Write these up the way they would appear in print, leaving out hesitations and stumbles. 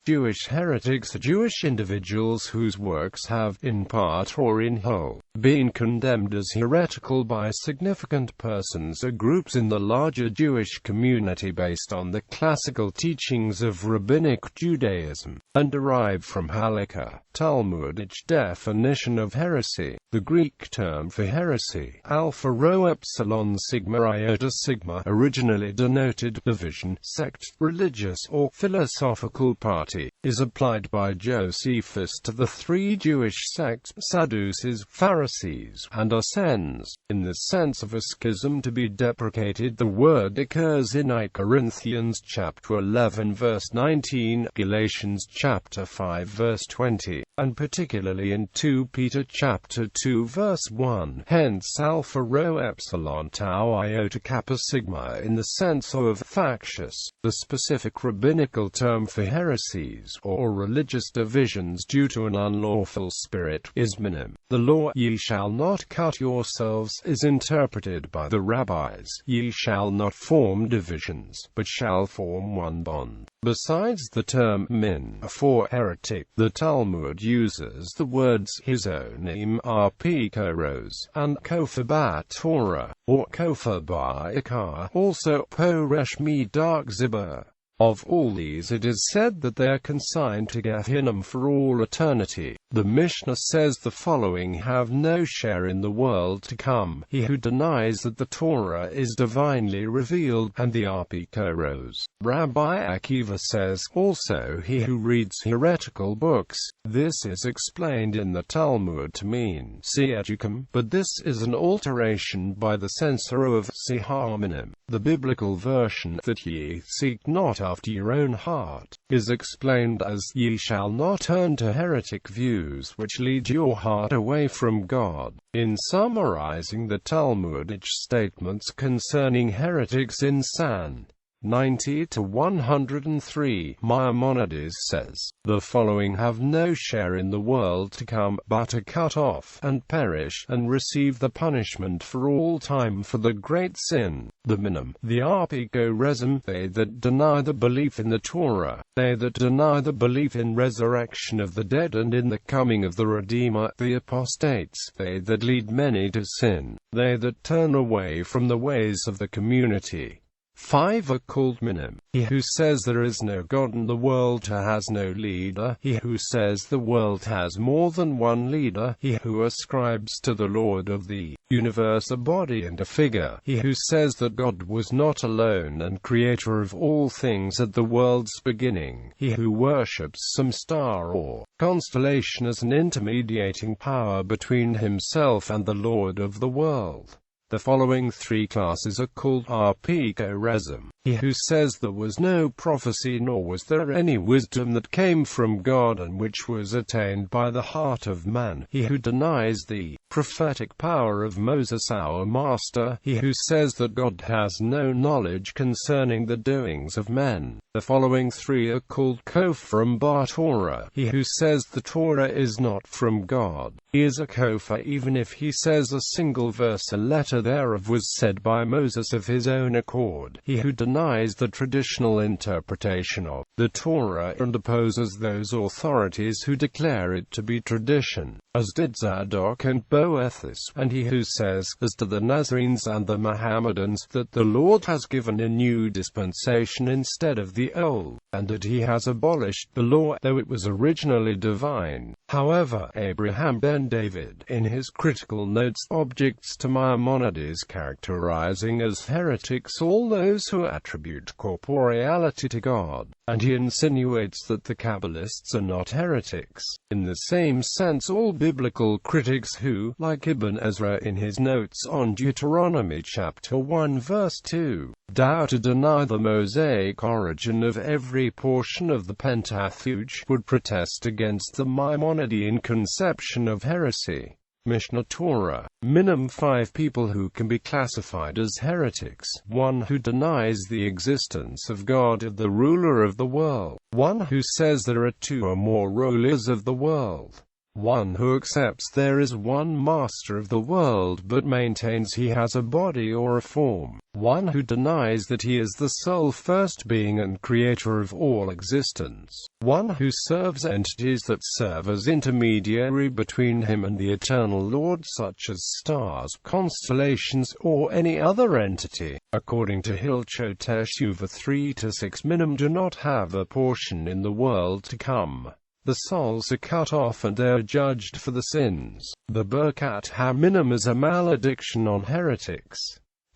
Jewish heretics are Jewish individuals whose works have, in part or in whole, been condemned as heretical by significant persons or groups in the larger Jewish community based on the classical teachings of Rabbinic Judaism, and derived from halakha, Talmudic definition of heresy. The Greek term for heresy, alpha rho epsilon sigma iota sigma, originally denoted division, sect, religious or philosophical party, is applied by Josephus to the three Jewish sects, Sadducees, Pharisees, and Essenes. In the sense of a schism to be deprecated, the word occurs in 1 Corinthians chapter 11 verse 19, Galatians chapter 5 verse 20, and particularly in 2 Peter chapter 2 verse 1. Hence alpha rho epsilon tau iota kappa sigma in the sense of factious. The specific rabbinical term for heresies, or religious divisions due to an unlawful spirit, is minim. The law, ye shall not cut yourselves, is interpreted by the rabbis, ye shall not form divisions, but shall form one bond. Besides the term min for heretic, the Talmud uses the words hizonim arpikoros, and kofar ba Torah, or kofar ba ikar, also poresh mi dark zibah. Of all these it is said that they are consigned to Gehinnom for all eternity. The Mishnah says the following: have no share in the world to come, he who denies that the Torah is divinely revealed, and the Apikoros. Rabbi Akiva says, also he who reads heretical books. This is explained in the Talmud to mean Se'edukum, but this is an alteration by the censor of Siharminim. The biblical version, that ye seek not after your own heart, is explained as, ye shall not turn to heretic views which lead your heart away from God. In summarizing the Talmudic statements concerning heretics in San 90-103, Maimonides says, the following have no share in the world to come, but are cut off, and perish, and receive the punishment for all time for the great sin, the minim, the apikoresm, they that deny the belief in the Torah, they that deny the belief in resurrection of the dead and in the coming of the Redeemer, the apostates, they that lead many to sin, they that turn away from the ways of the community. 5 are called minim. He who says there is no God and the world has no leader, he who says the world has more than one leader, he who ascribes to the Lord of the universe a body and a figure, he who says that God was not alone and creator of all things at the world's beginning, he who worships some star or constellation as an intermediating power between himself and the Lord of the world. The following three classes are called apikoresm. He who says there was no prophecy nor was there any wisdom that came from God and which was attained by the heart of man. He who denies the prophetic power of Moses our master. He who says that God has no knowledge concerning the doings of men. The following three are called kofar ba Torah. He who says the Torah is not from God. He is a kofar even if he says a single verse a letter thereof was said by Moses of his own accord. He who denies the traditional interpretation of the Torah and opposes those authorities who declare it to be tradition, as did Zadok and Boethus, and he who says, as to the Nazarenes and the Mohammedans, that the Lord has given a new dispensation instead of the old, and that he has abolished the law, though it was originally divine. However, Abraham ben David, in his critical notes, objects to Maimonides characterizing as heretics all those who attribute corporeality to God, and he insinuates that the Kabbalists are not heretics. In the same sense, all biblical critics who, like Ibn Ezra in his notes on Deuteronomy chapter 1 verse 2, doubt or deny the Mosaic origin of every portion of the Pentateuch, would protest against the Maimonidean conception of heresy. Mishnah Torah. Minimum 5 people who can be classified as heretics. 1 who denies the existence of God or the ruler of the world. 1 who says there are 2 or more rulers of the world. one who accepts there is one master of the world but maintains he has a body or a form, one who denies that he is the sole first being and creator of all existence, one who serves entities that serve as intermediary between him and the eternal Lord, such as stars, constellations, or any other entity. According to Hilchot Teshuvah 3-6, minim do not have a portion in the world to come. The souls are cut off and they are judged for the sins. The Birkat HaMinim is a malediction on heretics.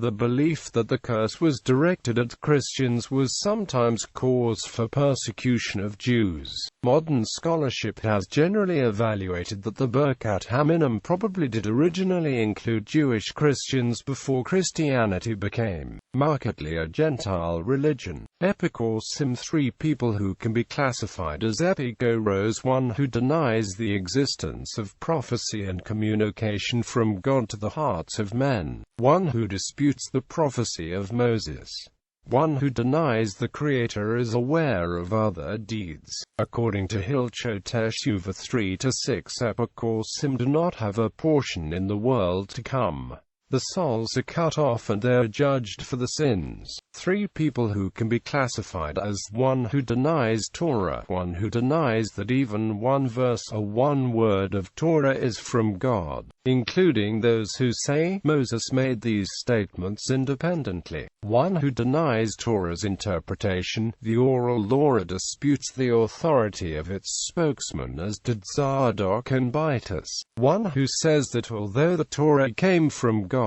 The belief that the curse was directed at Christians was sometimes cause for persecution of Jews. Modern scholarship has generally evaluated that the Birkat HaMinim probably did originally include Jewish Christians before Christianity became markedly a Gentile religion. Epikosim, 3 people who can be classified as epikoros: one who denies the existence of prophecy and communication from God to the hearts of men, one who disputes the prophecy of Moses, one who denies the Creator is aware of other deeds. According to Hilchot Teshuvah 3-6, epikosim do not have a portion in the world to come. The souls are cut off and they are judged for the sins. 3 people who can be classified as: one who denies Torah, one who denies that even one verse or one word of Torah is from God, including those who say Moses made these statements independently, one who denies Torah's interpretation, the oral law, disputes the authority of its spokesman as did Zadok and Bitus, one who says that although the Torah came from God,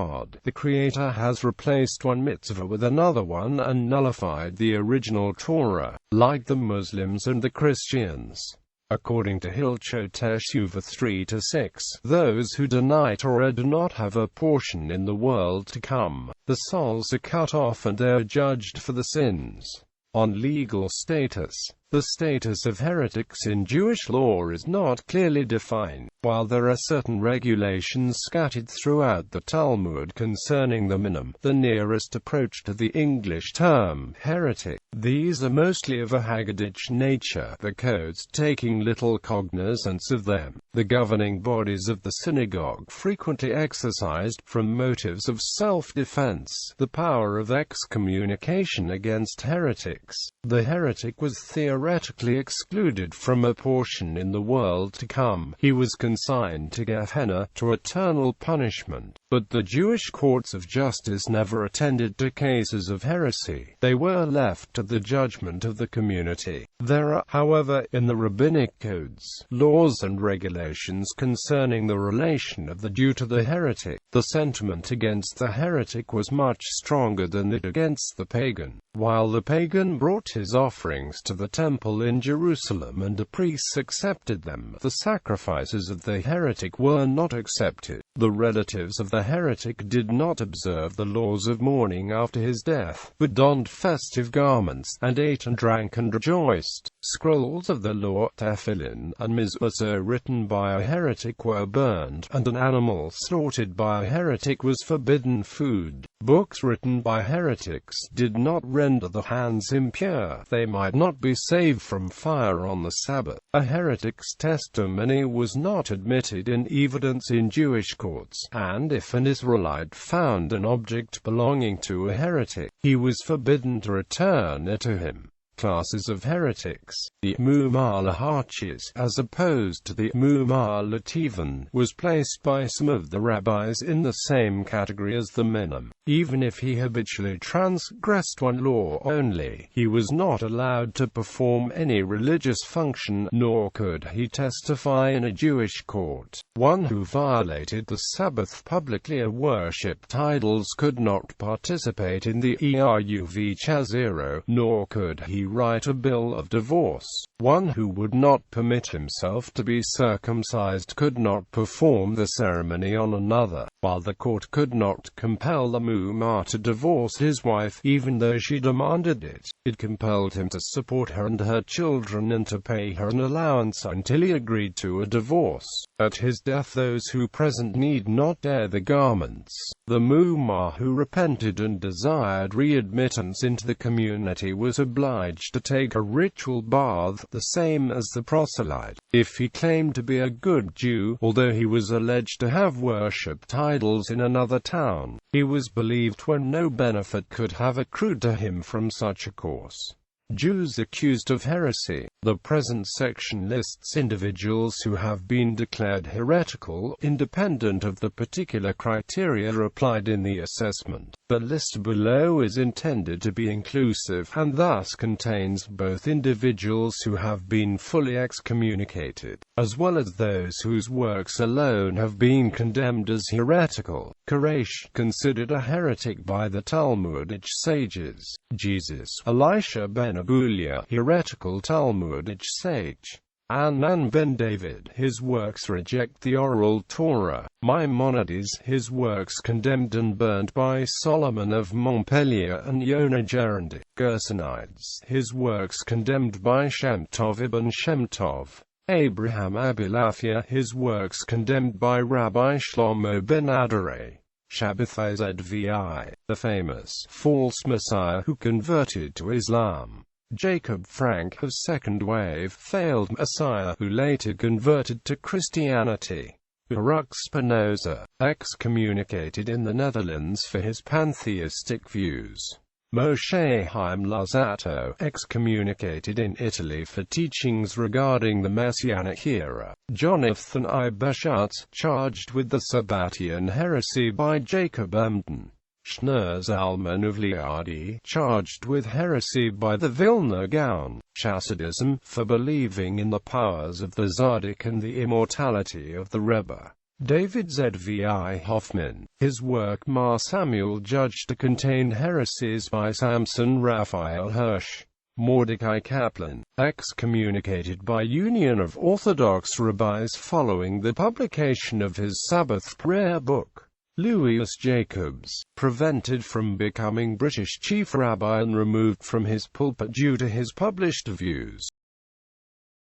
the Creator has replaced one mitzvah with another one and nullified the original Torah, like the Muslims and the Christians. According to Hilchot Teshuvah 3-6, those who deny Torah do not have a portion in the world to come. The souls are cut off and they are judged for the sins. On legal status, the status of heretics in Jewish law is not clearly defined. While there are certain regulations scattered throughout the Talmud concerning the minim, the nearest approach to the English term heretic, these are mostly of a Haggadic nature, the codes taking little cognizance of them. The governing bodies of the synagogue frequently exercised, from motives of self-defense, the power of excommunication against heretics. The heretic was theoretically excluded from a portion in the world to come. He was consigned to Gehenna, to eternal punishment. But the Jewish courts of justice never attended to cases of heresy. They were left to the judgment of the community. There are, however, in the rabbinic codes, laws and regulations concerning the relation of the Jew to the heretic. The sentiment against the heretic was much stronger than that against the pagan. While the pagan brought his offerings to the temple in Jerusalem and the priests accepted them, the sacrifices of the heretic were not accepted. The relatives of the heretic did not observe the laws of mourning after his death, but donned festive garments, and ate and drank and rejoiced. Scrolls of the law, tefillin, and mizvah written by a heretic were burned, and an animal slaughtered by a heretic was forbidden food. Books written by heretics did not render the hands impure. They might not be saved from fire on the Sabbath. A heretic's testimony was not admitted in evidence in Jewish courts, and if an Israelite found an object belonging to a heretic, he was forbidden to return it to him. Classes of heretics. The Mu'malahachis, as opposed to the Mu'malativan, was placed by some of the rabbis in the same category as the minim. Even if he habitually transgressed one law only, he was not allowed to perform any religious function, nor could he testify in a Jewish court. One who violated the Sabbath publicly or worshipped idols could not participate in the Eruv Chazero, nor could he write a bill of divorce. One who would not permit himself to be circumcised could not perform the ceremony on another. While the court could not compel the Mu'mar to divorce his wife, even though she demanded it, it compelled him to support her and her children and to pay her an allowance until he agreed to a divorce. At his death, those who present need not tear the garments. The Mu'mar who repented and desired readmittance into the community was obliged to take a ritual bath, the same as the proselyte. If he claimed to be a good Jew, although he was alleged to have worshipped idols in another town, he was believed when no benefit could have accrued to him from such a course. Jews accused of heresy. The present section lists individuals who have been declared heretical, independent of the particular criteria applied in the assessment. The list below is intended to be inclusive, and thus contains both individuals who have been fully excommunicated, as well as those whose works alone have been condemned as heretical. Koresh, considered a heretic by the Talmudic sages. Jesus, Elisha ben Abulia, heretical Talmudic sage. Anan ben David, his works reject the oral Torah. Maimonides, his works condemned and burned by Solomon of Montpellier and Yonah Gerendi. Gersonides, his works condemned by Shem Tov ibn Shem Tov. Abraham Abilafia, his works condemned by Rabbi Shlomo ben Adare. Shabbatai Zvi, the famous false messiah who converted to Islam. Jacob Frank, a second-wave failed messiah who later converted to Christianity. Baruch Spinoza, excommunicated in the Netherlands for his pantheistic views. Moshe Chaim Luzzatto, excommunicated in Italy for teachings regarding the Messianic era. Jonathan I. Beschutz, charged with the Sabbatian heresy by Jacob Emden. Shneur Zalman of Liadi, charged with heresy by the Vilna Gaon. Chassidism, for believing in the powers of the Tzaddik and the immortality of the Rebbe. David Zvi Hoffman, his work Mar Samuel, judged to contain heresies by Samson Raphael Hirsch. Mordecai Kaplan, excommunicated by Union of Orthodox Rabbis following the publication of his Sabbath prayer book. Louis Jacobs, prevented from becoming British chief rabbi and removed from his pulpit due to his published views.